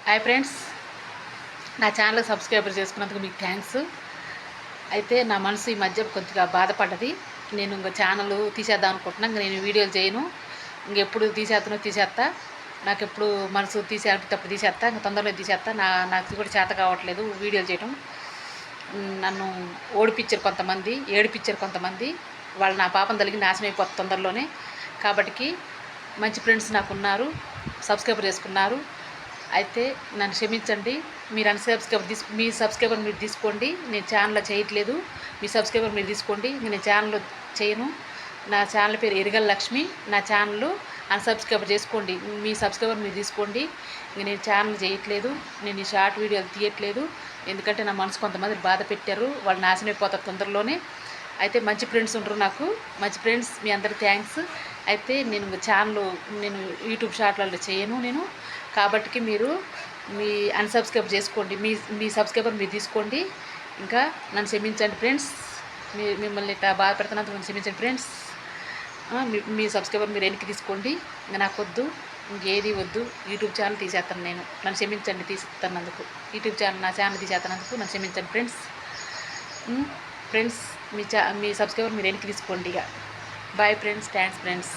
Hi friends, నా channel subscriber చేసుకున్నందుకు మీకు థ్యాంక్స్. అయితే నా మనసు ఈ మధ్య కొద్దిగా బాధపడ్డది. నేను ఇంక ఛానల్ తీసేద్దాం అనుకుంటున్నా. ఇంక నేను వీడియోలు చేయను. ఇంకెప్పుడు తీసేస్తా. నాకు ఎప్పుడు మనసు తీసేటప్పుడు తీసేస్తా. ఇంక తొందరలో తీసేస్తా. నాకు కూడా చేత కావట్లేదు వీడియోలు చేయడం. నన్ను ఏడిపించారు కొంతమంది. వాళ్ళు నా పాపం తలిగి నాశనం అయిపోతుంది తొందరలోనే. కాబట్టి మంచి ఫ్రెండ్స్ నాకున్నారు, సబ్స్క్రైబర్ చేసుకున్నారు. అయితే నన్ను క్షమించండి. మీరు మీ సబ్స్క్రైబర్ మీరు తీసుకోండి. నేను ఛానల్లో చేయట్లేదు. మీ సబ్స్క్రైబర్ మీరు తీసుకోండి. నేను ఛానల్లో చేయను. నా ఛానల్ పేరు ఎరిగల లక్ష్మి. నా ఛానల్ అన్సబ్స్క్రైబర్ చేసుకోండి. మీ సబ్స్క్రైబర్ మీరు తీసుకోండి. ఇంక నేను ఛానల్ చేయట్లేదు. నేను ఈ షార్ట్ వీడియోలు తీయట్లేదు. ఎందుకంటే నా మనసు కొంతమంది బాధ పెట్టారు. వాళ్ళు నాశనం అయిపోతారు తొందరలోనే. అయితే మంచి ఫ్రెండ్స్ ఉంటారు నాకు. మంచి ఫ్రెండ్స్, మీ అందరికి థ్యాంక్స్. అయితే నేను యూట్యూబ్ షార్ట్లలో చేయను నేను. కాబట్టి మీరు అన్సబ్స్క్రైబ్ చేసుకోండి. మీ సబ్స్క్రైబర్ మీరు తీసుకోండి. ఇంకా నన్ను క్షమించండి ఫ్రెండ్స్. మిమ్మల్ని ఇట్లా బాధ పెడుతున్నందుకు నన్ను క్షమించండి ఫ్రెండ్స్. మీ సబ్స్క్రైబర్ మీరు వెనక్కి తీసుకోండి. ఇంకా నాకు వద్దు, ఇంకేది వద్దు. యూట్యూబ్ ఛానల్ తీసేస్తాను నేను. నన్ను క్షమించండి తీసేస్తున్నందుకు. నా ఛానల్ తీసేస్తున్నందుకు నన్ను క్షమించండి ఫ్రెండ్స్. ఫ్రెండ్స్, మీ సబ్స్క్రైబర్ మీరు వెనక్కి తీసుకోండి. ఇక బాయ్ ఫ్రెండ్స్. Thanks friends.